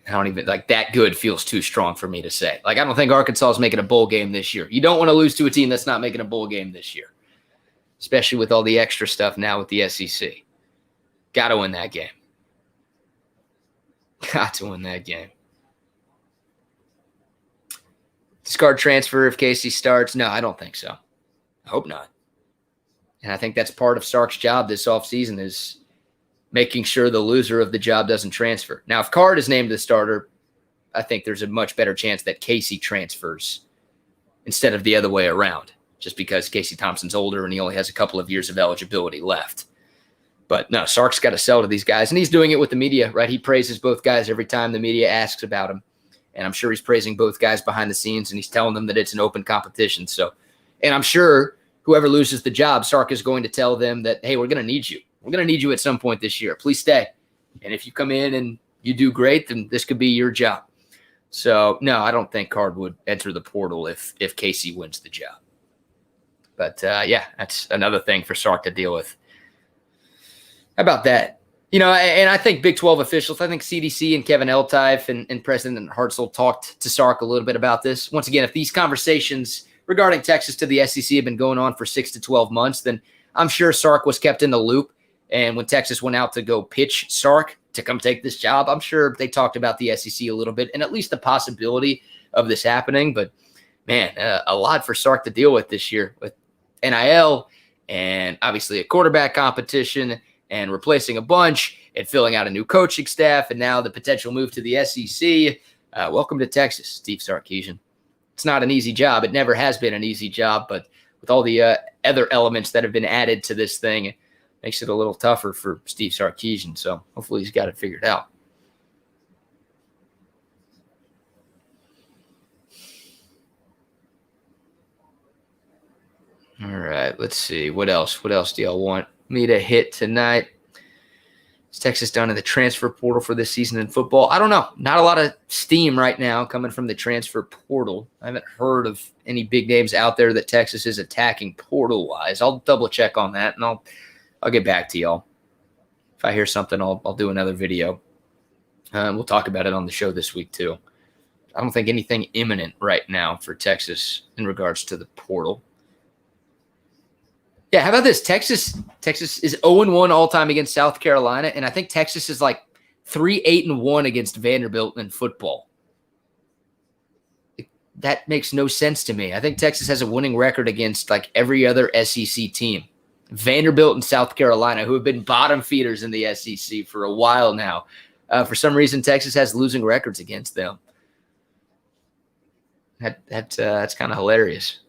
I don't even, like, that good feels too strong for me to say. Like, I don't think Arkansas is making a bowl game this year. You don't want to lose to a team that's not making a bowl game this year, especially with all the extra stuff now with the SEC. Got to win that game. Got to win that game. Discard transfer if Casey starts? No, I don't think so. I hope not. And I think that's part of Sark's job this offseason, is making sure the loser of the job doesn't transfer. Now, if Card is named the starter, I think there's a much better chance that Casey transfers instead of the other way around, just because Casey Thompson's older and he only has a couple of years of eligibility left. But no, Sark's got to sell to these guys, and he's doing it with the media, right? He praises both guys every time the media asks about him. And I'm sure he's praising both guys behind the scenes, and he's telling them that it's an open competition. So, and I'm sure whoever loses the job, Sark is going to tell them that, hey, we're going to need you. We're going to need you at some point this year. Please stay. And if you come in and you do great, then this could be your job. So, no, I don't think Card would enter the portal if Casey wins the job. But, yeah, that's another thing for Sark to deal with. How about that? You know, and I think Big 12 officials, I think CDC and Kevin Eltife and President Hartzell talked to Sark a little bit about this. Once again, if these conversations regarding Texas to the SEC have been going on for 6 to 12 months, then I'm sure Sark was kept in the loop. And when Texas went out to go pitch Sark to come take this job, I'm sure they talked about the SEC a little bit and at least the possibility of this happening. But, man, a lot for Sark to deal with this year with NIL and obviously a quarterback competition and replacing a bunch and filling out a new coaching staff and now the potential move to the SEC. Welcome to Texas, Steve Sarkisian. It's not an easy job. It never has been an easy job, but with all the other elements that have been added to this thing, it makes it a little tougher for Steve Sarkisian. So hopefully he's got it figured out. All right, let's see. What else? What else do y'all want me to hit tonight? Is Texas done in the transfer portal for this season in football? I don't know. Not a lot of steam right now coming from the transfer portal. I haven't heard of any big names out there that Texas is attacking portal-wise. I'll double-check on that, and I'll get back to y'all. If I hear something, I'll do another video. We'll talk about it on the show this week, too. I don't think anything imminent right now for Texas in regards to the portal. Yeah, how about this? Texas is 0-1 all-time against South Carolina, and I think Texas is like 3-8-1 against Vanderbilt in football. That makes no sense to me. I think Texas has a winning record against like every other SEC team. Vanderbilt and South Carolina, who have been bottom feeders in the SEC for a while now. For some reason, Texas has losing records against them. That's kind of hilarious.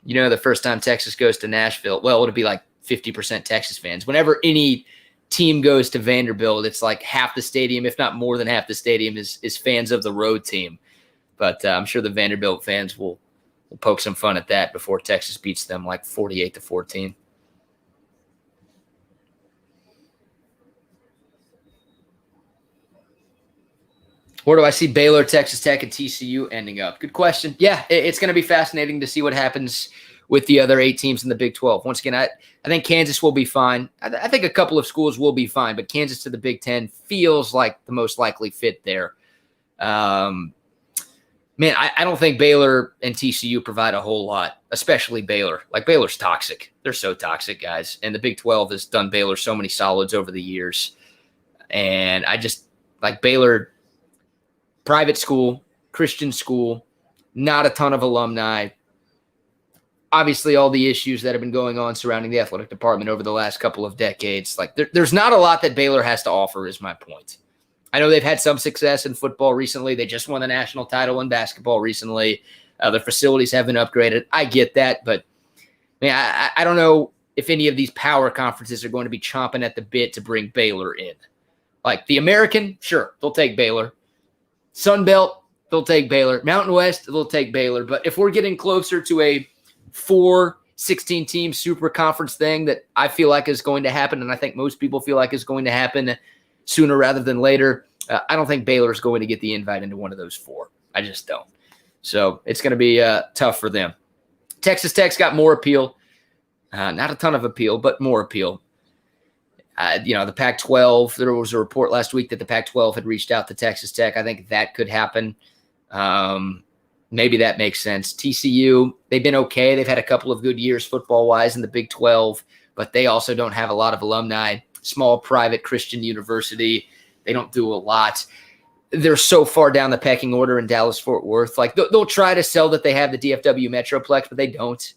You know, the first time Texas goes to Nashville, well, it'll be like 50% Texas fans. Whenever any team goes to Vanderbilt, it's like half the stadium, if not more than half the stadium, is fans of the road team. But I'm sure the Vanderbilt fans will poke some fun at that before Texas beats them like 48-14. Where do I see Baylor, Texas Tech, and TCU ending up? Good question. Yeah, it's going to be fascinating to see what happens with the other 8 teams in the Big 12. Once again, I think Kansas will be fine. I think a couple of schools will be fine, but Kansas to the Big 10 feels like the most likely fit there. Man, I don't think Baylor and TCU provide a whole lot, especially Baylor. Like, Baylor's toxic. They're so toxic, guys. And the Big 12 has done Baylor so many solids over the years. And I just, like, Baylor, private school, Christian school, not a ton of alumni. Obviously, all the issues that have been going on surrounding the athletic department over the last couple of decades. Like, there's not a lot that Baylor has to offer, is my point. I know they've had some success in football recently. They just won the national title in basketball recently. Their facilities have been upgraded. I get that, but man, I don't know if any of these power conferences are going to be chomping at the bit to bring Baylor in. Like, the American, sure, they'll take Baylor. Sun Belt, they'll take Baylor. Mountain West, they'll take Baylor. But if we're getting closer to a 16-team super conference thing that I feel like is going to happen, and I think most people feel like is going to happen sooner rather than later, I don't think Baylor is going to get the invite into one of those 4. I just don't. So it's going to be tough for them. Texas Tech's got more appeal. Not a ton of appeal, but more appeal. The Pac-12, there was a report last week that the Pac-12 had reached out to Texas Tech. I think that could happen. Maybe that makes sense. TCU, they've been okay. They've had a couple of good years football-wise in the Big 12, but they also don't have a lot of alumni. Small private Christian university. They don't do a lot. They're so far down the pecking order in Dallas-Fort Worth. Like, they'll try to sell that they have the DFW Metroplex, but they don't.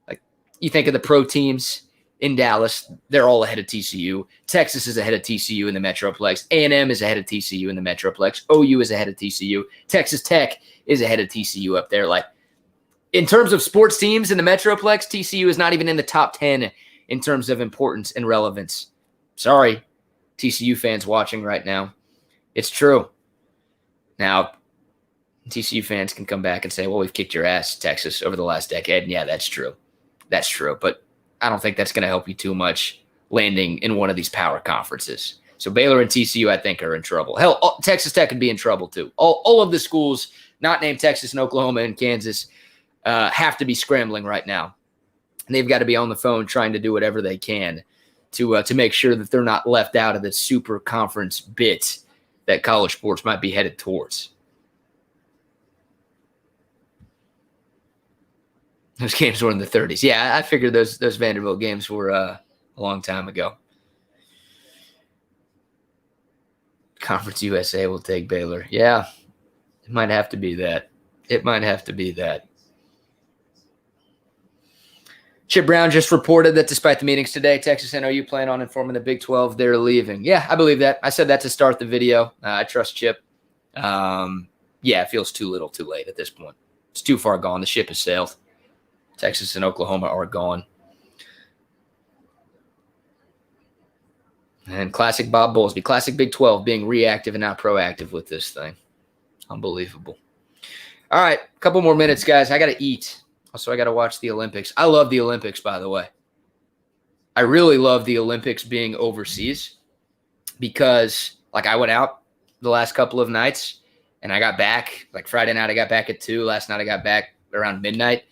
Like, you think of the pro teams in Dallas, they're all ahead of TCU. Texas is ahead of TCU in the Metroplex. A&M is ahead of TCU in the Metroplex. OU is ahead of TCU. Texas Tech is ahead of TCU up there. Like, in terms of sports teams in the Metroplex, TCU is not even in the top 10 in terms of importance and relevance. Sorry, TCU fans watching right now. It's true. Now, TCU fans can come back and say, well, we've kicked your ass, Texas, over the last decade. And yeah, that's true. That's true. But I don't think that's going to help you too much landing in one of these power conferences. So Baylor and TCU, I think, are in trouble. Hell, Texas Tech could be in trouble too. All of the schools not named Texas and Oklahoma and Kansas have to be scrambling right now. And they've got to be on the phone trying to do whatever they can to make sure that they're not left out of the super conference bit that college sports might be headed towards. Those games were in the 30s. Yeah, I figured those Vanderbilt games were a long time ago. Conference USA will take Baylor. Yeah, it might have to be that. It might have to be that. Chip Brown just reported that despite the meetings today, Texas and OU plan on informing the Big 12 they're leaving. Yeah, I believe that. I said that to start the video. I trust Chip. Yeah, it feels too little too late at this point. It's too far gone. The ship has sailed. Texas and Oklahoma are gone. And classic Bob Bowlesby, classic Big 12 being reactive and not proactive with this thing. Unbelievable. All right, a couple more minutes, guys. I got to eat. Also, I got to watch the Olympics. I love the Olympics, by the way. I really love the Olympics being overseas because, like, I went out the last couple of nights and I got back, like Friday night I got back at 2. Last night I got back around midnight.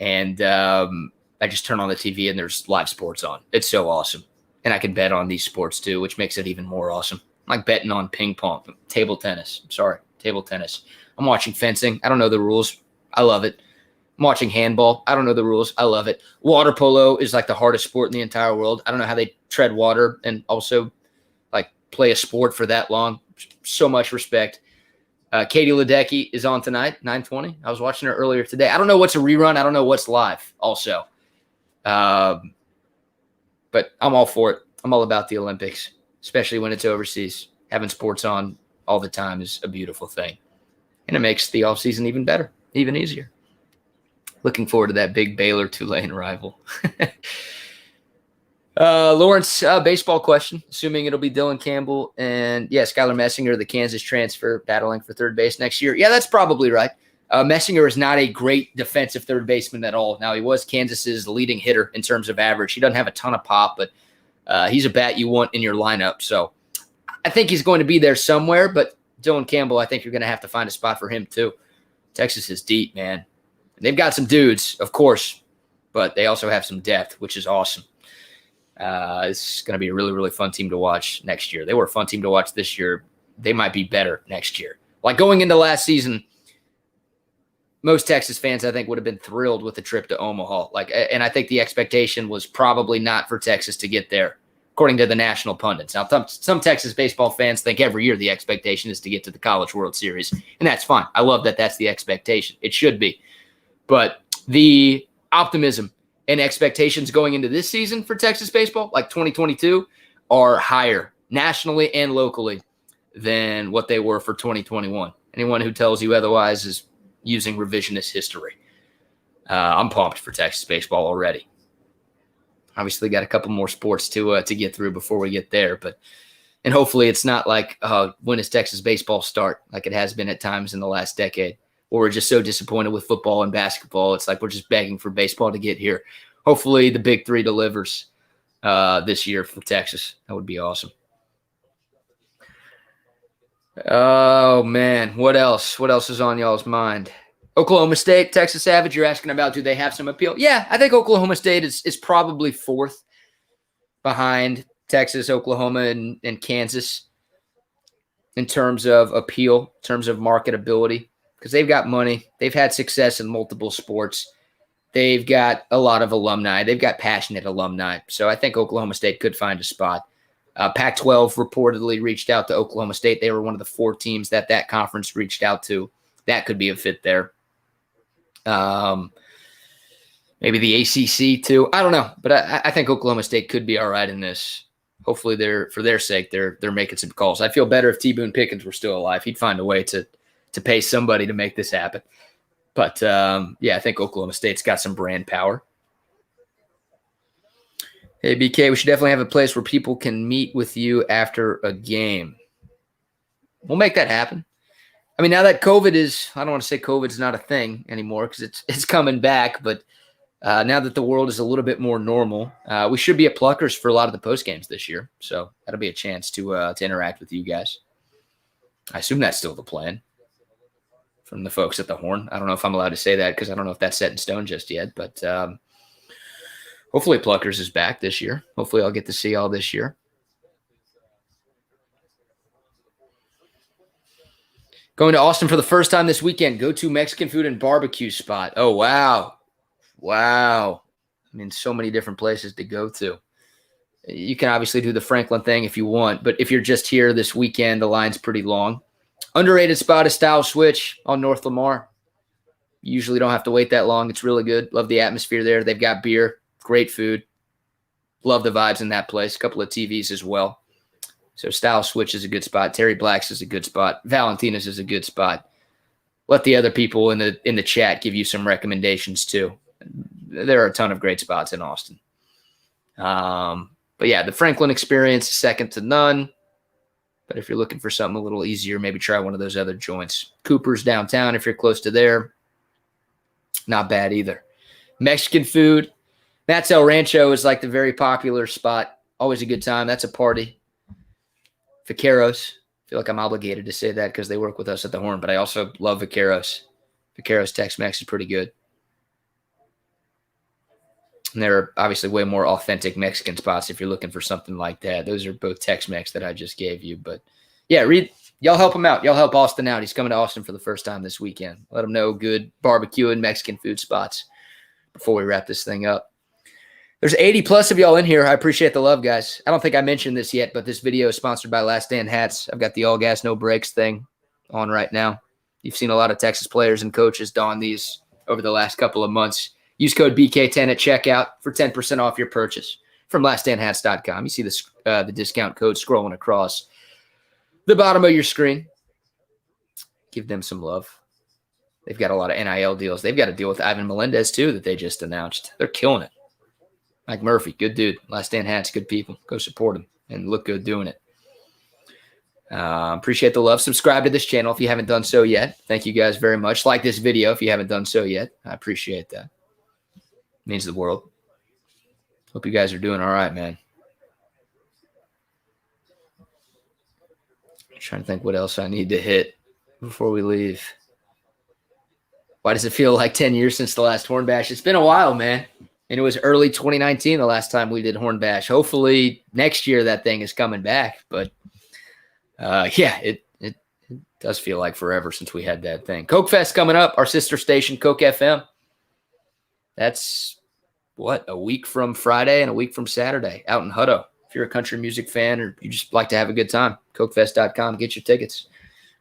And I just turn on the TV and there's live sports on. It's so awesome. And I can bet on these sports too, which makes it even more awesome. I'm like betting on ping pong, table tennis. I'm sorry. table tennis. I'm watching fencing. I don't know the rules. I love it. I'm watching handball. I don't know the rules. I love it. Water polo is like the hardest sport in the entire world. I don't know how they tread water and also like play a sport for that long. So much respect. Katie Ledecky is on tonight, 9:20. I was watching her earlier today. I don't know what's a rerun. I don't know what's live also. But I'm all for it. I'm all about the Olympics, especially when it's overseas. Having sports on all the time is a beautiful thing. And it makes the offseason even better, even easier. Looking forward to that big Baylor-Tulane rival. Lawrence, baseball question, assuming it'll be Dylan Campbell and, Skylar Messinger, the Kansas transfer, battling for third base next year. Yeah, that's probably right. Messinger is not a great defensive third baseman at all. Now, he was Kansas's leading hitter in terms of average. He doesn't have a ton of pop, but he's a bat you want in your lineup. So I think he's going to be there somewhere, but Dylan Campbell, I think you're going to have to find a spot for him too. Texas is deep, man. They've got some dudes, of course, but they also have some depth, which is awesome. It's going to be a really, really fun team to watch next year. They were a fun team to watch this year. They might be better next year. Like going into last season, most Texas fans, I think, would have been thrilled with the trip to Omaha. And I think the expectation was probably not for Texas to get there, according to the national pundits. Now, some Texas baseball fans think every year the expectation is to get to the College World Series, and that's fine. I love that that's the expectation. It should be. But the optimism and expectations going into this season for Texas baseball, like 2022, are higher nationally and locally than what they were for 2021. Anyone who tells you otherwise is using revisionist history. I'm pumped for Texas baseball already. Obviously, got a couple more sports to get through before we get there, and hopefully it's not like when does Texas baseball start, like it has been at times in the last decade. Or we're just so disappointed with football and basketball. It's like we're just begging for baseball to get here. Hopefully the Big Three delivers this year for Texas. That would be awesome. Oh, man. What else? What else is on y'all's mind? Oklahoma State, Texas Savage, you're asking about, do they have some appeal? Yeah, I think Oklahoma State is probably fourth behind Texas, Oklahoma, and Kansas in terms of appeal, in terms of marketability. Because they've got money. They've had success in multiple sports. They've got a lot of alumni. They've got passionate alumni. So I think Oklahoma State could find a spot. Pac-12 reportedly reached out to Oklahoma State. They were one of the 4 teams that conference reached out to. That could be a fit there. Maybe the ACC too. I don't know. But I think Oklahoma State could be all right in this. Hopefully, for their sake, they're making some calls. I'd feel better if T. Boone Pickens were still alive. He'd find a way to pay somebody to make this happen. But, I think Oklahoma State's got some brand power. Hey, BK, we should definitely have a place where people can meet with you after a game. We'll make that happen. I mean, now that COVID is – I don't want to say COVID's not a thing anymore because it's coming back. But now that the world is a little bit more normal, we should be at Pluckers for a lot of the post games this year. So that'll be a chance to interact with you guys. I assume that's still the plan from the folks at the Horn. I don't know if I'm allowed to say that because I don't know if that's set in stone just yet. But hopefully Pluckers is back this year. Hopefully I'll get to see y'all this year. Going to Austin for the first time this weekend. Go to Mexican food and barbecue spot. Oh, wow. Wow. I mean, so many different places to go to. You can obviously do the Franklin thing if you want, but if you're just here this weekend, the line's pretty long. Underrated spot is Style Switch on North Lamar. You usually don't have to wait that long. It's really good. Love the atmosphere there. They've got beer, great food. Love the vibes in that place. A couple of TVs as well. So Style Switch is a good spot. Terry Black's is a good spot. Valentina's is a good spot. Let the other people in the chat give you some recommendations too. There are a ton of great spots in Austin. But yeah, the Franklin experience is second to none. But if you're looking for something a little easier, maybe try one of those other joints. Cooper's downtown, if you're close to there, not bad either. Mexican food. Matt's El Rancho is like the very popular spot. Always a good time. That's a party. Vaqueros. I feel like I'm obligated to say that because they work with us at the Horn, but I also love Vaqueros. Vaqueros Tex-Mex is pretty good. And there are obviously way more authentic Mexican spots if you're looking for something like that. Those are both Tex-Mex that I just gave you. But, yeah, read Y'all help him out. Y'all help Austin out. He's coming to Austin for the first time this weekend. Let him know good barbecue and Mexican food spots before we wrap this thing up. There's 80 plus of y'all in here. I appreciate the love, guys. I don't think I mentioned this yet, but this video is sponsored by Last Stand hats. I've got the all gas, no brakes thing on right now. You've seen a lot of Texas players and coaches don these over the last couple of months. Use code BK10 at checkout for 10% off your purchase from laststandhats.com. You see the discount code scrolling across the bottom of your screen. Give them some love. They've got a lot of NIL deals. They've got to deal with Ivan Melendez, too, that they just announced. They're killing it. Mike Murphy, good dude. Last Stand hats, good people. Go support them and look good doing it. Appreciate the love. Subscribe to this channel if you haven't done so yet. Thank you guys very much. Like this video if you haven't done so yet. I appreciate that. It means the world. Hope you guys are doing all right, man. I'm trying to think what else I need to hit before we leave. Why does it feel like 10 years since the last Horn Bash? It's been a while, man. And it was early 2019 the last time we did Horn Bash. Hopefully next year that thing is coming back. But, yeah, it does feel like forever since we had that thing. Coke Fest coming up, our sister station, Coke FM. That's, what, a week from Friday and a week from Saturday out in Hutto. If you're a country music fan or you just like to have a good time, cokefest.com, get your tickets.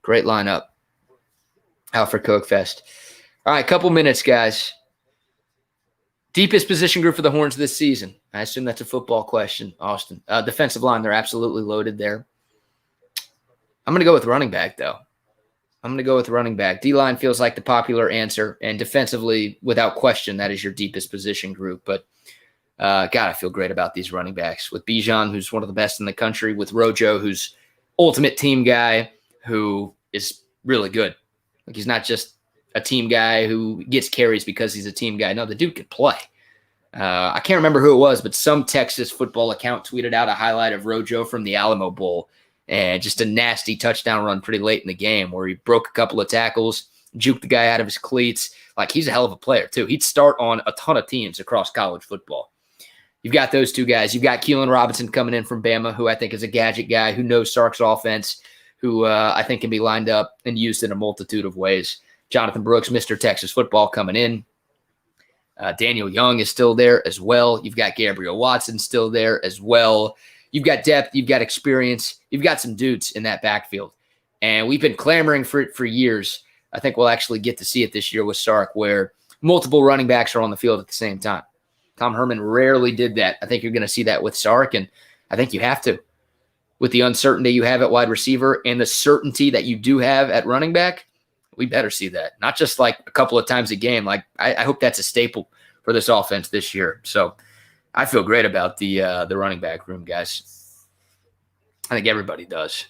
Great lineup out for Coke Fest. All right, couple minutes, guys. Deepest position group for the Horns this season. I assume that's a football question, Austin. Defensive line, they're absolutely loaded there. I'm going to go with running back, though. I'm going to go with running back. D-line feels like the popular answer, and defensively, without question, that is your deepest position group. But, God, I feel great about these running backs. With Bijan, who's one of the best in the country, with Rojo, who's ultimate team guy, who is really good. Like, he's not just a team guy who gets carries because he's a team guy. No, the dude can play. I can't remember who it was, but some Texas football account tweeted out a highlight of Rojo from the Alamo Bowl and just a nasty touchdown run pretty late in the game where he broke a couple of tackles, juked the guy out of his cleats. Like, he's a hell of a player, too. He'd start on a ton of teams across college football. You've got those two guys. You've got Keelan Robinson coming in from Bama, who I think is a gadget guy, who knows Sark's offense, who I think can be lined up and used in a multitude of ways. Jonathan Brooks, Mr. Texas football, coming in. Daniel Young is still there as well. You've got Gabriel Watson still there as well. You've got depth. You've got experience. You've got some dudes in that backfield. And we've been clamoring for it for years. I think we'll actually get to see it this year with Sark, where multiple running backs are on the field at the same time. Tom Herman rarely did that. I think you're going to see that with Sark, and I think you have to. With the uncertainty you have at wide receiver and the certainty that you do have at running back, we better see that. Not just like a couple of times a game. Like, I hope that's a staple for this offense this year. So I feel great about the running back room, guys. I think everybody does.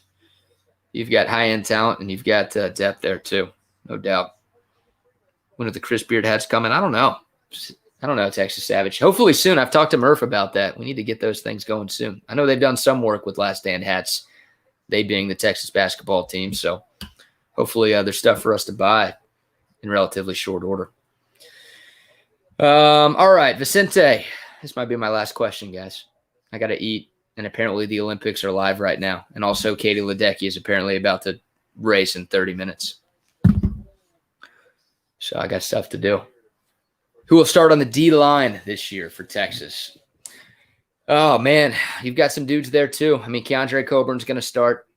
You've got high-end talent, and you've got depth there too, no doubt. When are the Chris Beard hats coming? I don't know. Texas Savage. Hopefully soon. I've talked to Murph about that. We need to get those things going soon. I know they've done some work with Last Stand hats, they being the Texas basketball team. So hopefully there's stuff for us to buy in relatively short order. All right, Vicente. This might be my last question, guys. I got to eat, and apparently the Olympics are live right now. And also Katie Ledecky is apparently about to race in 30 minutes. So I got stuff to do. Who will start on the D-line this year for Texas? Oh, man, you've got some dudes there too. I mean, Keandre Coburn's going to start.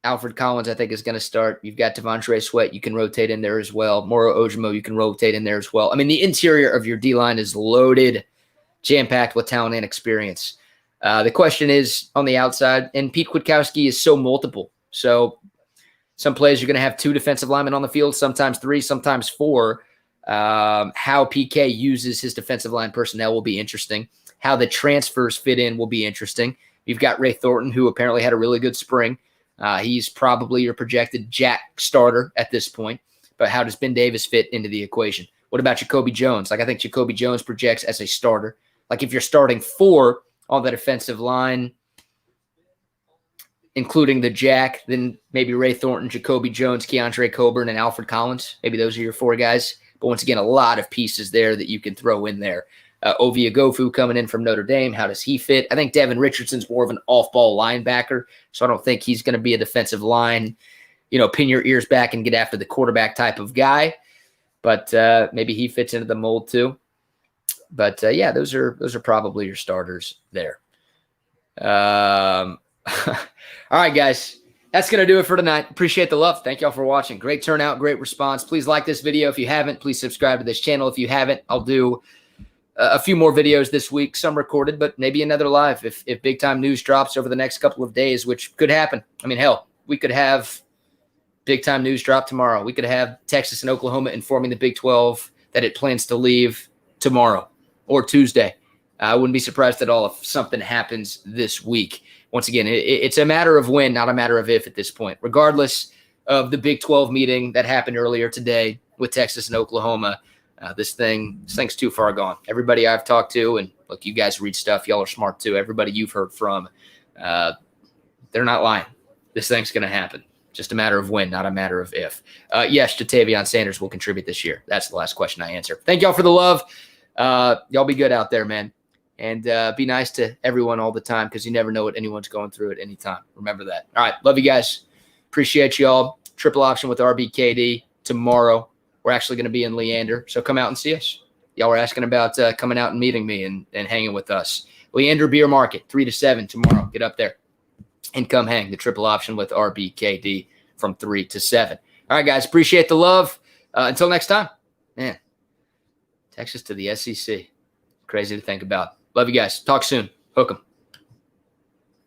Alfred Collins, I think, is going to start. You've got Devontre Sweat. You can rotate in there as well. Moro Ojimo, you can rotate in there as well. I mean, the interior of your D-line is loaded, jam-packed with talent and experience. The question is on the outside, and Pete Kwiatkowski is so multiple. So some plays you're going to have 2 defensive linemen on the field, sometimes 3, sometimes 4. How PK uses his defensive line personnel will be interesting. How the transfers fit in will be interesting. You've got Ray Thornton, who apparently had a really good spring. He's probably your projected Jack starter at this point. But how does Ben Davis fit into the equation? What about Jacoby Jones? Like, I think Jacoby Jones projects as a starter. Like, if you're starting 4 on the defensive line, including the Jack, then maybe Ray Thornton, Jacoby Jones, Keandre Coburn, and Alfred Collins. Maybe those are your 4 guys. But once again, a lot of pieces there that you can throw in there. Ovia Gofu coming in from Notre Dame. How does he fit? I think Devin Richardson's more of an off-ball linebacker, so I don't think he's going to be a defensive line, pin your ears back and get after the quarterback type of guy. But maybe he fits into the mold too. But yeah, those are probably your starters there. All right, guys. That's going to do it for tonight. Appreciate the love. Thank y'all for watching. Great turnout, great response. Please like this video if you haven't. Please subscribe to this channel if you haven't. I'll do a few more videos this week, some recorded, but maybe another live if big-time news drops over the next couple of days, which could happen. I mean, hell, we could have big-time news drop tomorrow. We could have Texas and Oklahoma informing the Big 12 that it plans to leave tomorrow or Tuesday. I wouldn't be surprised at all if something happens this week. Once again, it's a matter of when, not a matter of if at this point. Regardless of the Big 12 meeting that happened earlier today with Texas and Oklahoma, this thing's too far gone. Everybody I've talked to, and look, you guys read stuff. Y'all are smart too. Everybody you've heard from, they're not lying. This thing's going to happen. Just a matter of when, not a matter of if. Yes, Jatavion Sanders will contribute this year. That's the last question I answer. Thank y'all for the love. Y'all be good out there, man. And be nice to everyone all the time because you never know what anyone's going through at any time. Remember that. All right. Love you guys. Appreciate y'all. Triple option with RBKD tomorrow. We're actually going to be in Leander, so come out and see us. Y'all were asking about coming out and meeting me and hanging with us. Leander Beer Market, 3 to 7 tomorrow. Get up there and come hang. The triple option with RBKD from 3 to 7. All right, guys. Appreciate the love. Until next time. Man, Texas to the SEC. Crazy to think about. Love you guys. Talk soon. Hook 'em.